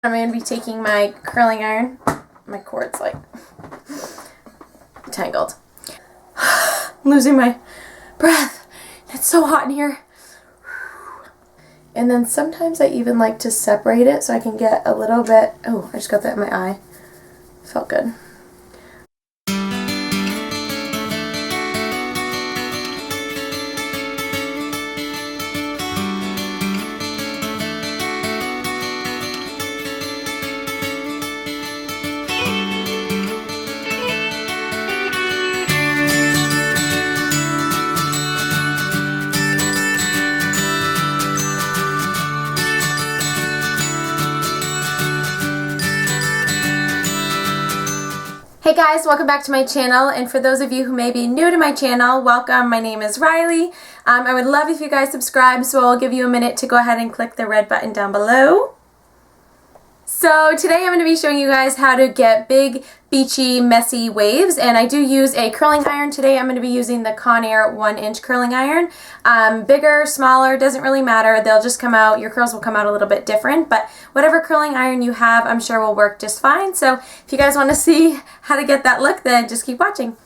I'm going to be taking my curling iron. My cord's like tangled. I'm losing my breath. It's so hot in here. And then sometimes I even like to separate it so I can get a little bit. Oh, I just got that in my eye. Felt good. Hey guys, welcome back to my channel, and for those of you who may be new to my channel, welcome. My name is Rylee. I would love if you guys subscribe, so I'll give you a minute to go ahead and click the red button down below. So today I'm going to be showing you guys how to get big, beachy, messy waves, and I do use a curling iron today. I'm going to be using the Conair 1-inch curling iron. Bigger, smaller, doesn't really matter. They'll just come out, your curls will come out a little bit different, but whatever curling iron you have, I'm sure will work just fine. So if you guys want to see how to get that look, then just keep watching.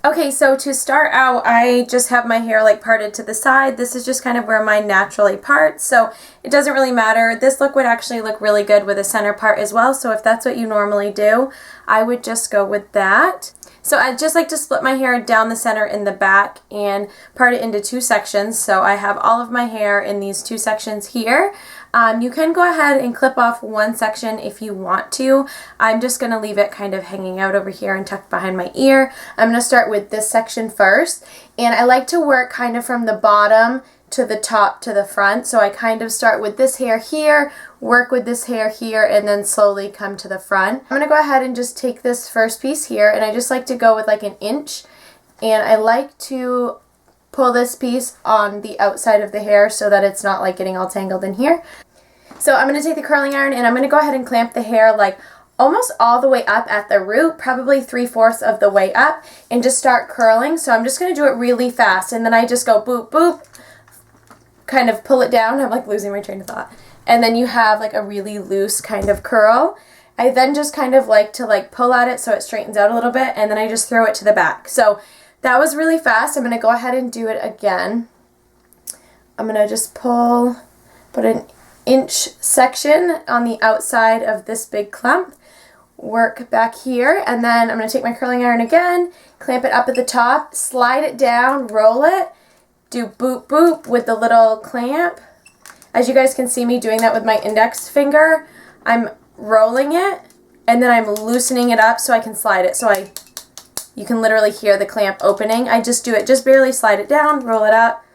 Okay, so to start out, I just have my hair like parted to the side. This is just kind of where mine naturally parts, so it doesn't really matter. This look would actually look really good with a center part as well, so if that's what you normally do, I would just go with that. So I just like to split my hair down the center in the back and part it into two sections. So I have all of my hair in these two sections here. You can go ahead and clip off one section if you want to. I'm just going to leave it kind of hanging out over here and tucked behind my ear. I'm going to start with this section first, and I like to work kind of from the bottom to the top to the front. So I kind of start with this hair here, work with this hair here, and then slowly come to the front. I'm going to go ahead and just take this first piece here, and I just like to go with like 1 inch, and I like to pull this piece on the outside of the hair so that it's not like getting all tangled in here. So I'm going to take the curling iron and I'm going to go ahead and clamp the hair like almost all the way up at the root, probably 3/4 of the way up, and just start curling. So I'm just going to do it really fast, and then I just go boop, boop, kind of pull it down. I'm like losing my train of thought. And then you have like a really loose kind of curl. I then just kind of like to like pull at it so it straightens out a little bit, and then I just throw it to the back. So that was really fast. I'm going to go ahead and do it again. I'm going to just put an inch section on the outside of this big clump, work back here, and then I'm going to take my curling iron again, clamp it up at the top, slide it down, roll it, do boop boop with the little clamp. As you guys can see me doing that with my index finger, I'm rolling it, and then I'm loosening it up so I can slide it. So you can literally hear the clamp opening. I just do it, just barely slide it down, roll it up,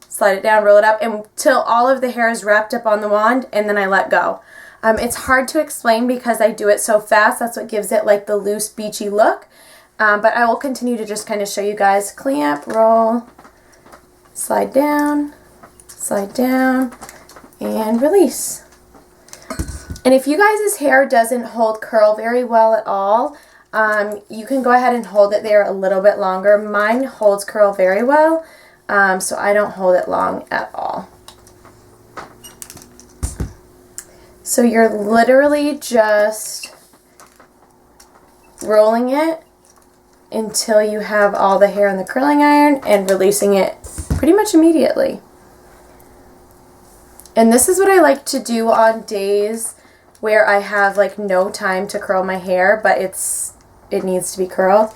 slide it down, roll it up, until all of the hair is wrapped up on the wand, and then I let go. It's hard to explain because I do it so fast. That's what gives it like the loose, beachy look. But I will continue to just kind of show you guys. Clamp, roll, slide down, and release. And if you guys' hair doesn't hold curl very well at all, you can go ahead and hold it there a little bit longer. Mine holds curl very well, so I don't hold it long at all. So you're literally just rolling it until you have all the hair in the curling iron and releasing it pretty much immediately. And this is what I like to do on days where I have like no time to curl my hair, but it needs to be curled.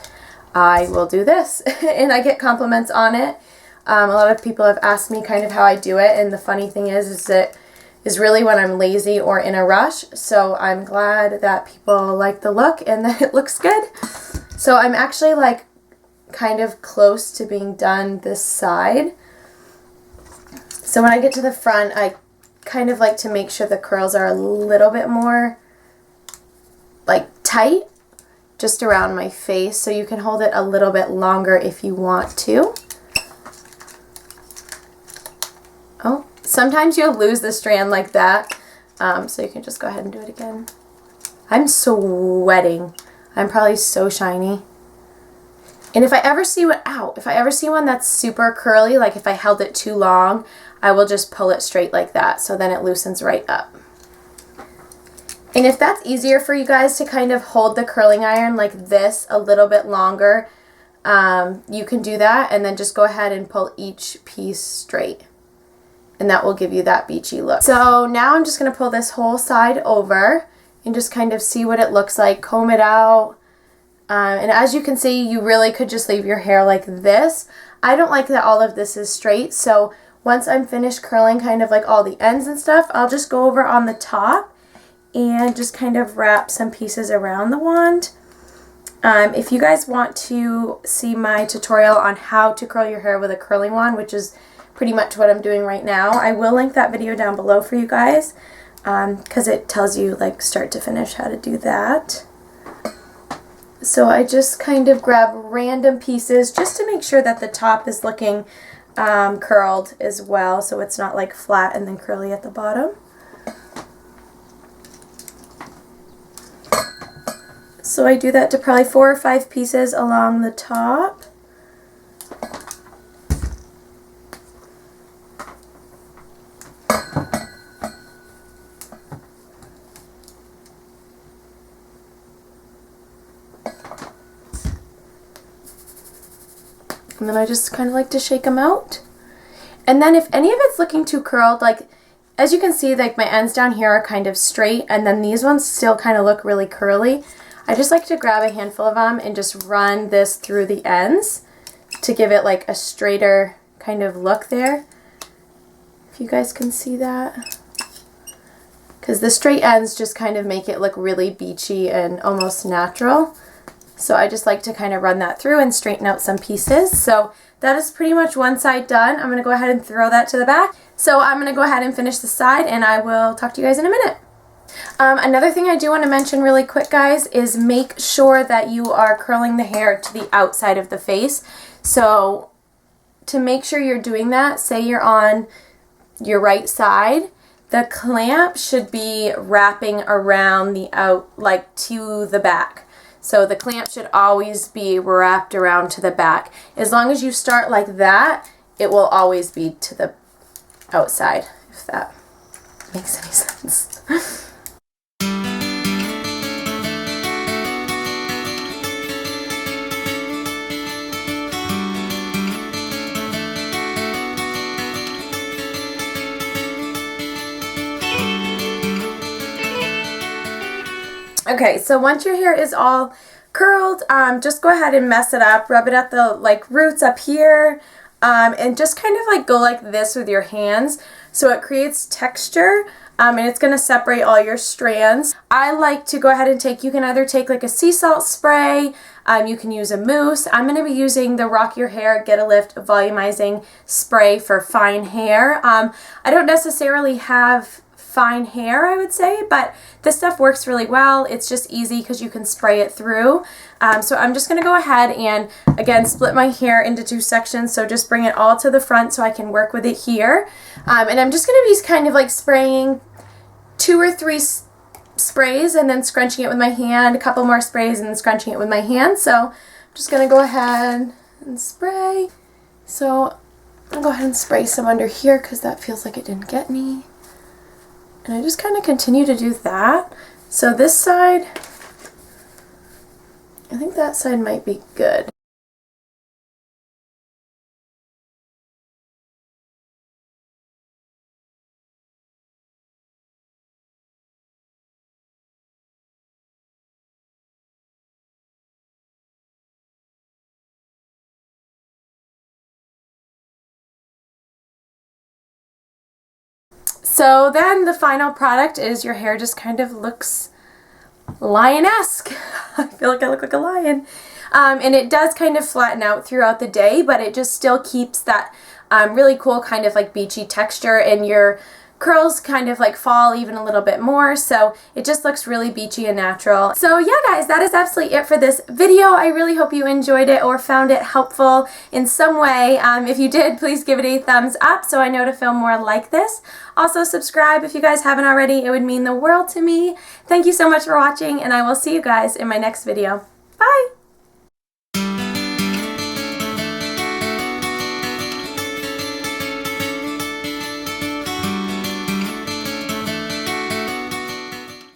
I will do this and I get compliments on it. A lot of people have asked me kind of how I do it, and the funny thing is that is really when I'm lazy or in a rush. So I'm glad that people like the look and that it looks good. So I'm actually like kind of close to being done this side. So when I get to the front, I kind of like to make sure the curls are a little bit more like tight just around my face, so you can hold it a little bit longer if you want to. Oh, sometimes you'll lose the strand like that, so you can just go ahead and do it again. I'm sweating. I'm probably so shiny. And if I ever see one that's super curly, like if I held it too long, I will just pull it straight like that, so then it loosens right up. And if that's easier for you guys to kind of hold the curling iron like this a little bit longer, you can do that, and then just go ahead and pull each piece straight. And that will give you that beachy look. So now I'm just going to pull this whole side over and just kind of see what it looks like, comb it out. And as you can see, you really could just leave your hair like this. I don't like that all of this is straight, so once I'm finished curling kind of like all the ends and stuff, I'll just go over on the top and just kind of wrap some pieces around the wand. If you guys want to see my tutorial on how to curl your hair with a curling wand, which is pretty much what I'm doing right now, I will link that video down below for you guys, because it tells you like start to finish how to do that. So I just kind of grab random pieces just to make sure that the top is looking curled as well, so it's not like flat and then curly at the bottom. So I do that to probably 4 or 5 pieces along the top. And then I just kind of like to shake them out. And then if any of it's looking too curled, like as you can see, like my ends down here are kind of straight, and then these ones still kind of look really curly. I just like to grab a handful of them and just run this through the ends to give it like a straighter kind of look there. If you guys can see that. Because the straight ends just kind of make it look really beachy and almost natural. So I just like to kind of run that through and straighten out some pieces. So that is pretty much one side done. I'm going to go ahead and throw that to the back. So I'm going to go ahead and finish the side, and I will talk to you guys in a minute. Another thing I do want to mention really quick, guys, is make sure that you are curling the hair to the outside of the face. So to make sure you're doing that, say you're on your right side, the clamp should be wrapping around the like to the back. So the clamp should always be wrapped around to the back. As long as you start like that, it will always be to the outside, if that makes any sense. Okay, so once your hair is all curled, just go ahead and mess it up. Rub it at the like roots up here, and just kind of like go like this with your hands so it creates texture, and it's going to separate all your strands. I like to go ahead and you can either take like a sea salt spray, you can use a mousse. I'm going to be using the Rock Your Hair Get a Lift Volumizing Spray for fine hair. I don't necessarily have fine hair, I would say, but this stuff works really well. It's just easy because you can spray it through. So I'm just going to go ahead and again split my hair into 2 sections, so just bring it all to the front so I can work with it here. And I'm just going to be kind of like spraying 2 or 3 sprays and then scrunching it with my hand, a couple more sprays and then scrunching it with my hand. So I'm just going to go ahead and spray. So I'll go ahead and spray some under here because that feels like it didn't get any. And I just kind of continue to do that. So this side, I think that side might be good. So then the final product is your hair just kind of looks lion-esque. I feel like I look like a lion. And it does kind of flatten out throughout the day, but it just still keeps that really cool kind of like beachy texture, and your curls kind of like fall even a little bit more, so it just looks really beachy and natural. So yeah guys, that is absolutely it for this video. I really hope you enjoyed it or found it helpful in some way. If you did, please give it a thumbs up so I know to film more like this. Also subscribe if you guys haven't already. It would mean the world to me. Thank you so much for watching, and I will see you guys in my next video. Bye!